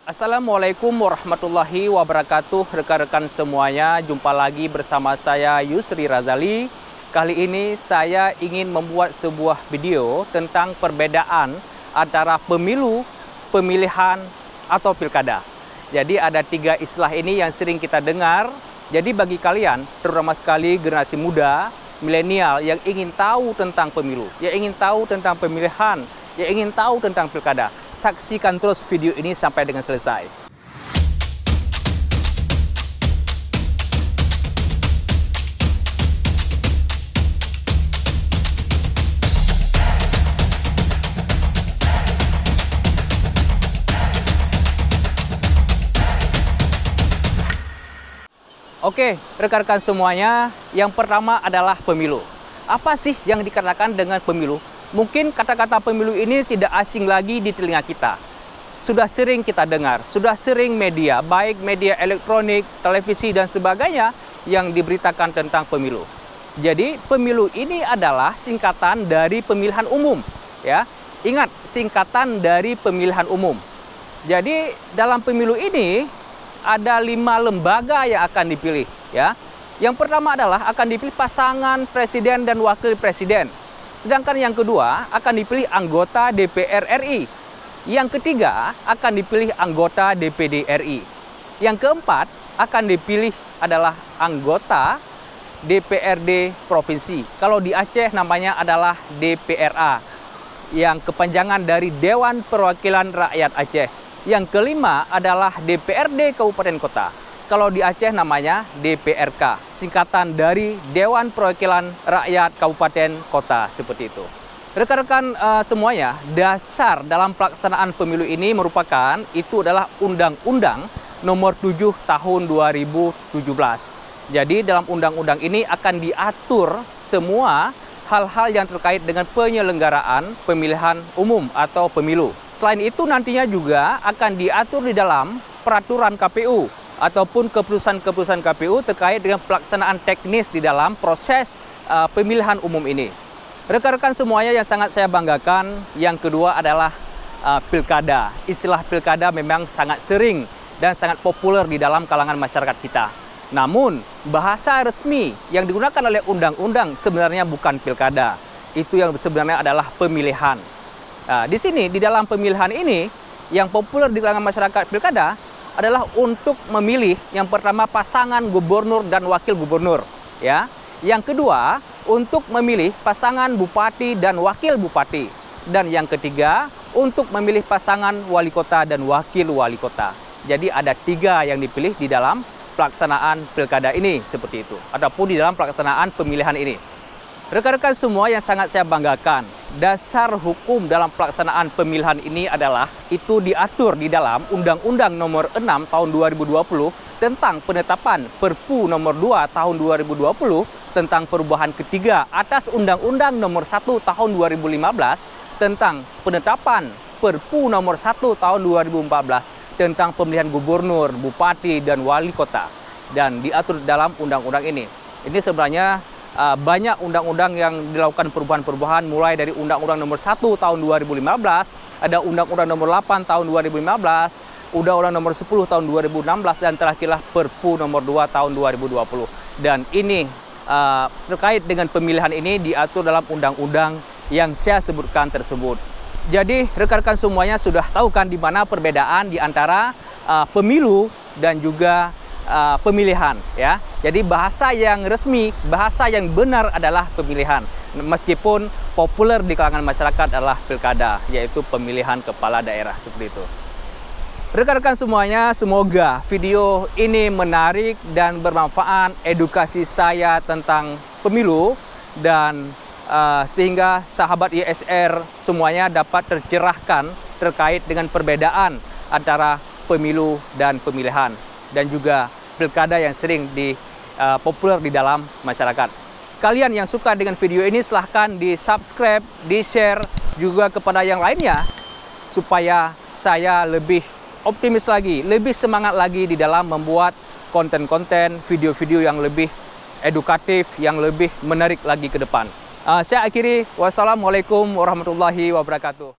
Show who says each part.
Speaker 1: Assalamualaikum warahmatullahi wabarakatuh. Rekan-rekan semuanya, jumpa lagi bersama saya Yusri Razali. Kali ini saya ingin membuat sebuah video tentang perbedaan antara pemilu, pemilihan, atau pilkada. Jadi ada tiga istilah ini yang sering kita dengar. Jadi bagi kalian, terutama sekali generasi muda, milenial yang ingin tahu tentang pemilu, yang ingin tahu tentang pemilihan, yang ingin tahu tentang pilkada, saksikan terus video ini sampai dengan selesai. Oke, rekan-rekan semuanya, yang pertama adalah pemilu. Apa sih yang dikatakan dengan pemilu? Mungkin kata-kata pemilu ini tidak asing lagi di telinga kita. Sudah sering kita dengar, sudah sering media, baik media elektronik, televisi, dan sebagainya yang diberitakan tentang pemilu. Jadi, pemilu ini adalah singkatan dari pemilihan umum. Ya, ingat, singkatan dari pemilihan umum. Jadi, dalam pemilu ini ada 5 lembaga yang akan dipilih. Ya, yang pertama adalah akan dipilih pasangan presiden dan wakil presiden. Sedangkan yang kedua akan dipilih anggota DPR RI. Yang ketiga akan dipilih anggota DPD RI. Yang keempat akan dipilih adalah anggota DPRD provinsi. Kalau di Aceh namanya adalah DPRA, yang kepanjangan dari Dewan Perwakilan Rakyat Aceh. Yang kelima adalah DPRD Kabupaten Kota. Kalau di Aceh namanya DPRK, singkatan dari Dewan Perwakilan Rakyat Kabupaten Kota, seperti itu. Rekan-rekan semuanya, dasar dalam pelaksanaan pemilu ini merupakan itu adalah Undang-Undang Nomor 7 Tahun 2017. Jadi dalam undang-undang ini akan diatur semua hal-hal yang terkait dengan penyelenggaraan pemilihan umum atau pemilu. Selain itu nantinya juga akan diatur di dalam peraturan KPU ataupun keputusan-keputusan KPU terkait dengan pelaksanaan teknis di dalam proses pemilihan umum ini. Rekan-rekan semuanya yang sangat saya banggakan, yang kedua adalah pilkada. Istilah pilkada memang sangat sering dan sangat populer di dalam kalangan masyarakat kita. Namun, bahasa resmi yang digunakan oleh undang-undang sebenarnya bukan pilkada. Itu yang sebenarnya adalah pemilihan. Di sini, di dalam pemilihan ini, yang populer di kalangan masyarakat pilkada adalah untuk memilih yang pertama pasangan gubernur dan wakil gubernur, ya. Yang kedua, untuk memilih pasangan bupati dan wakil bupati. Dan yang ketiga, untuk memilih pasangan wali kota dan wakil wali kota. Jadi ada 3 yang dipilih di dalam pelaksanaan pilkada ini, seperti itu, ataupun di dalam pelaksanaan pemilihan ini. Rekan-rekan semua yang sangat saya banggakan, dasar hukum dalam pelaksanaan pemilihan ini adalah itu diatur di dalam Undang-Undang Nomor 6 Tahun 2020 tentang penetapan Perpu Nomor 2 Tahun 2020 tentang perubahan ketiga atas Undang-Undang Nomor 1 Tahun 2015 tentang penetapan Perpu Nomor 1 Tahun 2014 tentang pemilihan gubernur, bupati, dan wali kota. Dan diatur dalam undang-undang ini. Ini sebenarnya banyak undang-undang yang dilakukan perubahan-perubahan, mulai dari Undang-Undang Nomor 1 Tahun 2015, ada Undang-Undang Nomor 8 Tahun 2015, Undang-Undang Nomor 10 Tahun 2016, dan terakhirlah Perpu Nomor 2 Tahun 2020. Dan ini terkait dengan pemilihan ini diatur dalam undang-undang yang saya sebutkan tersebut. Jadi rekan-rekan semuanya sudah tahu kan di mana perbedaan di antara pemilu dan juga pemilihan, ya. Jadi bahasa yang resmi, bahasa yang benar adalah pemilihan. Meskipun populer di kalangan masyarakat adalah pilkada, yaitu pemilihan kepala daerah, seperti itu. Rekan-rekan semuanya, semoga video ini menarik dan bermanfaat, edukasi saya tentang pemilu, dan sehingga sahabat ISR semuanya dapat tercerahkan terkait dengan perbedaan antara pemilu dan pemilihan, dan juga pilkada yang sering populer di dalam masyarakat. Kalian yang suka dengan video ini silahkan di-subscribe, di-share juga kepada yang lainnya, supaya saya lebih optimis lagi, lebih semangat lagi di dalam membuat konten-konten, video-video yang lebih edukatif, yang lebih menarik lagi ke depan. Saya akhiri, wassalamualaikum warahmatullahi wabarakatuh.